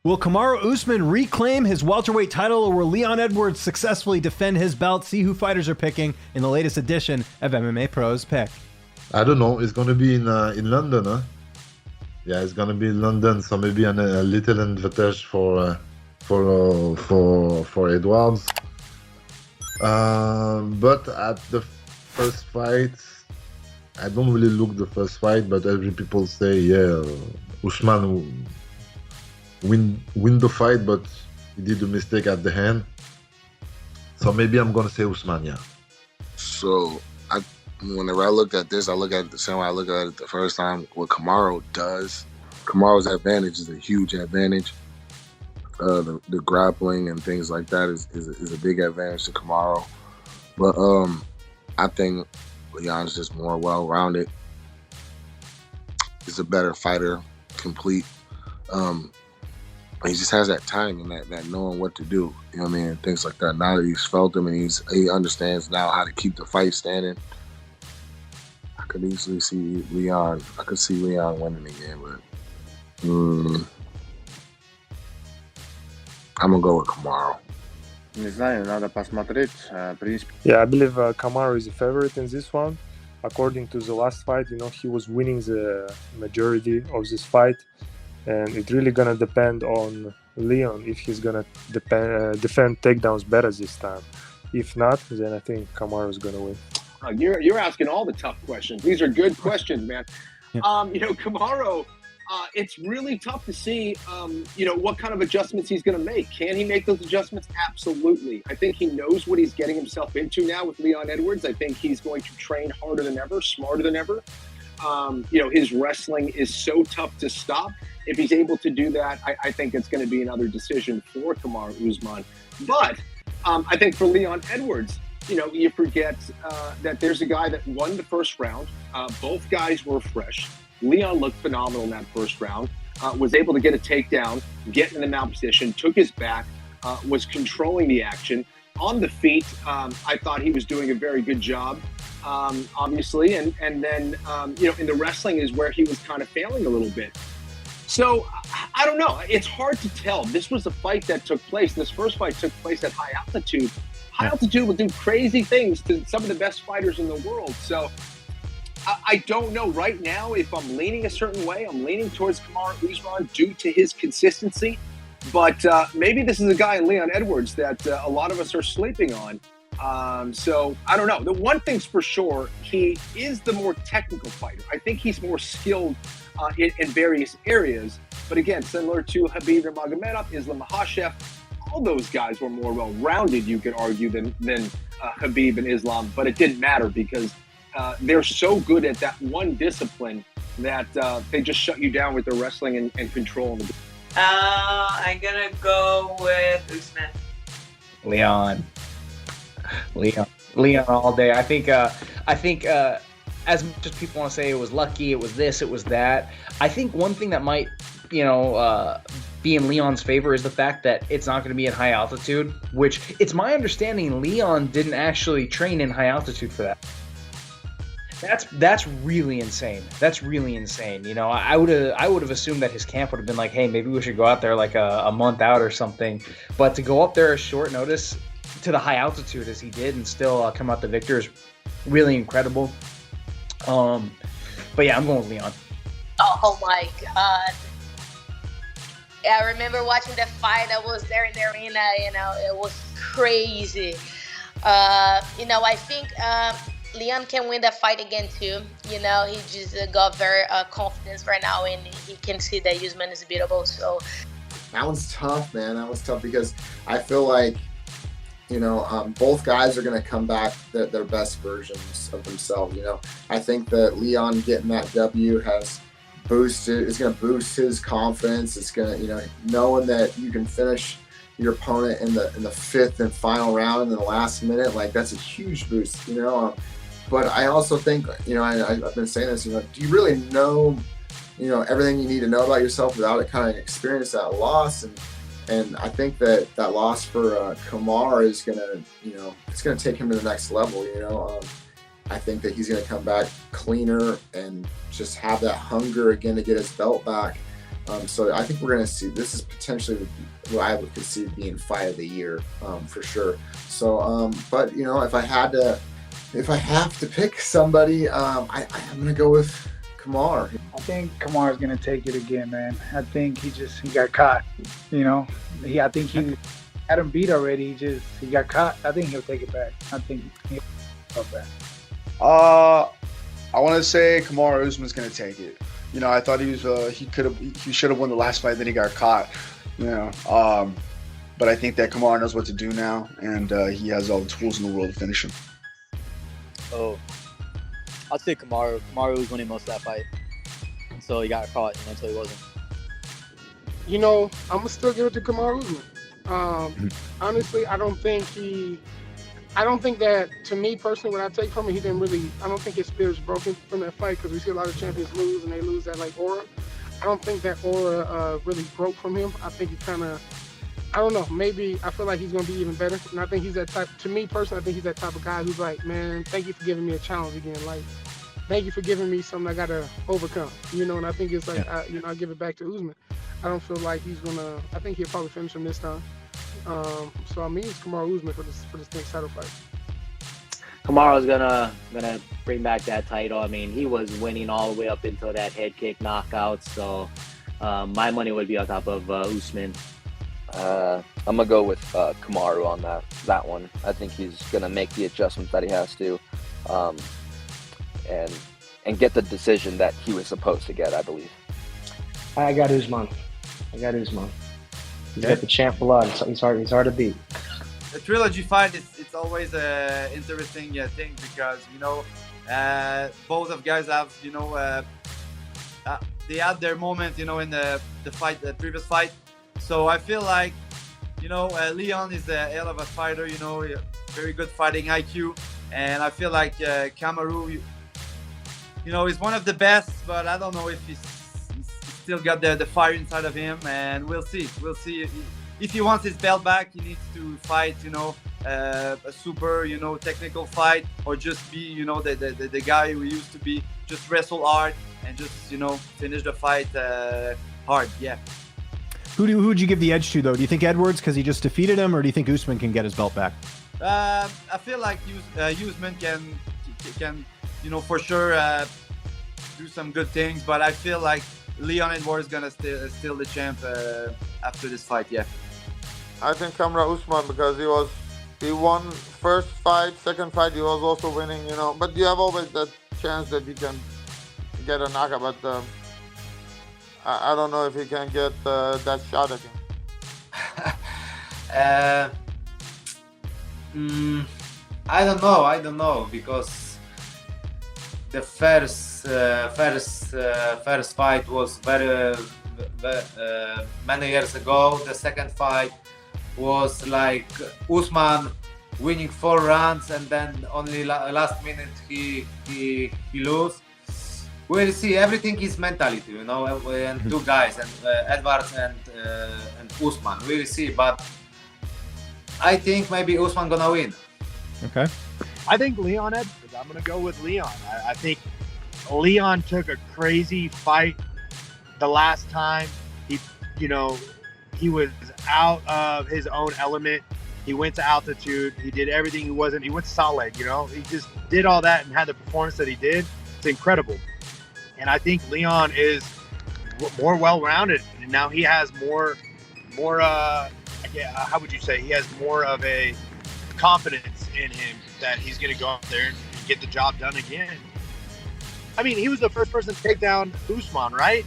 Will Kamaru Usman reclaim his welterweight title, or will Leon Edwards successfully defend his belt? See who fighters are picking in the latest edition of MMA Pros Pick. I don't know. It's going to be in London, huh? Yeah, it's going to be in London, so maybe a little advantage for Edwards. But at the first fight, I don't really look the first fight, but every people say, yeah, Usman win the fight, but he did a mistake at the end. So maybe I'm gonna say Usman, yeah. So whenever I look at this, I look at it the same way I look at it the first time. What Kamaru does, Kamaru's advantage is a huge advantage. The grappling and things like that is a big advantage to Kamaru. But I think Leon's just more well-rounded. He's a better fighter, complete. He just has that time and that knowing what to do. You know what I mean? Things like that. Now that he's felt them and he understands now how to keep the fight standing. I could easily see Leon. I could see Leon winning again, but I'm gonna go with Kamaru. Не знаю, надо посмотреть. Yeah, I believe Kamaru is a favorite in this one. According to the last fight, he was winning the majority of this fight. And it's really going to depend on Leon if he's going to defend takedowns better this time. If not, then I think Kamaru is going to win. You're asking all the tough questions. These are good questions, man. Yeah. Kamaru, it's really tough to see, what kind of adjustments he's going to make. Can he make those adjustments? Absolutely. I think he knows what he's getting himself into now with Leon Edwards. I think he's going to train harder than ever, smarter than ever. His wrestling is so tough to stop. If he's able to do that, I think it's going to be another decision for Kamaru Usman. But I think for Leon Edwards, you forget that there's a guy that won the first round. Both guys were fresh. Leon looked phenomenal in that first round, was able to get a takedown, get in the mount position, took his back, was controlling the action. On the feet, I thought he was doing a very good job, obviously. And then, in the wrestling is where he was kind of failing a little bit. So, I don't know. It's hard to tell. This was a fight that took place. This first fight took place at high altitude. High altitude will do crazy things to some of the best fighters in the world. So, I don't know right now if I'm leaning a certain way. I'm leaning towards Kamaru Usman due to his consistency. But maybe this is a guy in Leon Edwards that a lot of us are sleeping on. So, I don't know. The one thing's for sure, he is the more technical fighter. I think he's more skilled in various areas. But again, similar to Khabib Nurmagomedov, Islam Makhachev, all those guys were more well-rounded, you could argue, than Khabib and Islam. But it didn't matter because they're so good at that one discipline that they just shut you down with their wrestling and control. I'm gonna go with Usman. Leon all day. I think as much as people want to say it was lucky, it was this, it was that, I think one thing that might be in Leon's favor is the fact that it's not going to be at high altitude, which it's my understanding Leon didn't actually train in high altitude for that. That's really insane. That's really insane. I would have assumed that his camp would have been like, hey, maybe we should go out there like a month out or something. But to go up there at short notice to the high altitude as he did and still come out the victor is really incredible. But yeah, I'm going with Leon. Oh my God. I remember watching that fight. I was there in the arena, it was crazy. I think Leon can win that fight again too. He just got very confidence right now, and he can see that Usman is beatable. So that one's tough, man. That one's tough because I feel like both guys are going to come back their best versions of themselves. I think that Leon getting that W it's going to boost his confidence. It's going to, knowing that you can finish your opponent in the fifth and final round in the last minute, like that's a huge boost, But I also think, I've been saying this, do you really know, everything you need to know about yourself without it kind of experience that loss? And I think that loss for Kamaru is gonna, it's gonna take him to the next level. I think that he's gonna come back cleaner and just have that hunger again to get his belt back. So I think we're going to see, this is potentially what I would consider being fight of the year, for sure. So, but you know, if I have to pick somebody, I'm going to go with Kamaru. I think Kamaru's going to take it again, man. I think he got caught, you know. I think he had him beat already. He got caught. I think he'll take it back. I think he'll go back. I want to say Kamaru Usman's going to take it. You know, I thought he should have won the last fight, then he got caught. You know, but I think that Kamaru knows what to do now, and he has all the tools in the world to finish him. Oh, I'd say Kamaru. Kamaru was winning most of that fight, so he got caught until he wasn't. You know, I'm gonna still give it to Kamaru Usman. Honestly, I don't think that, to me personally, what I take from it, I don't think his spirit's broken from that fight, because we see a lot of champions lose, and they lose that, like, aura. I don't think that aura really broke from him. I think he kind of, I don't know, maybe I feel like he's going to be even better. And I think he's that type, to me personally, I think he's that type of guy who's like, man, thank you for giving me a challenge again. Like, thank you for giving me something I got to overcome, you know, and I think it's like, I give it back to Usman. I don't feel like he's going to, I think he'll probably finish him this time. So I mean, it's Kamaru Usman for this next title fight. Kamaru's gonna bring back that title. I mean, he was winning all the way up until that head kick knockout. So my money would be on top of Usman. I'm gonna go with Kamaru on that one. I think he's gonna make the adjustments that he has to, and get the decision that he was supposed to get, I believe. I got Usman. He's got the champ blood. He's hard to beat. The trilogy fight it's always an interesting thing, because you know both of guys have they had their moment, you know, in the previous fight. So I feel like, you know, Leon is a hell of a fighter, you know, very good fighting IQ, and I feel like Kamaru, you know, is one of the best, but I don't know if he's still got the fire inside of him, and we'll see. If he wants his belt back, he needs to fight, you know, a super, you know, technical fight, or just be, you know, the guy who used to be, just wrestle hard and just, you know, finish the fight hard. Yeah. Who would you give the edge to, though? Do you think Edwards because he just defeated him, or do you think Usman can get his belt back? I feel like Usman can, you know, for sure do some good things, but I feel like Leon Edwards is gonna still the champ after this fight. Yeah. I think Kamaru Usman, because he won first fight, second fight he was also winning, you know. But you have always that chance that you can get a knockout. But I don't know if he can get that shot again. I don't know, because the first fight was very many years ago. The second fight was like Usman winning 4 rounds, and then only last minute he lose. We'll see. Everything is mentality, you know, and two guys, and Edwards and Usman. We'll see, but I think maybe Usman gonna win. Okay. I think Leon Edwards. I'm gonna go with Leon. I think Leon took a crazy fight the last time. He was out of his own element. He went to altitude. He did everything he went to Salt Lake, you know. He just did all that and had the performance that he did. It's incredible. And I think Leon is more well-rounded. And now he has more how would you say? He has more of a confidence in him that he's going to go out there and get the job done again. I mean, he was the first person to take down Usman, right?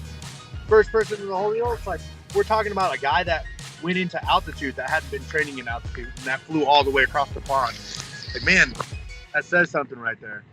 First person in the whole deal. It's like, we're talking about a guy that went into altitude, that hadn't been training in altitude, and that flew all the way across the pond. Like, man, that says something right there.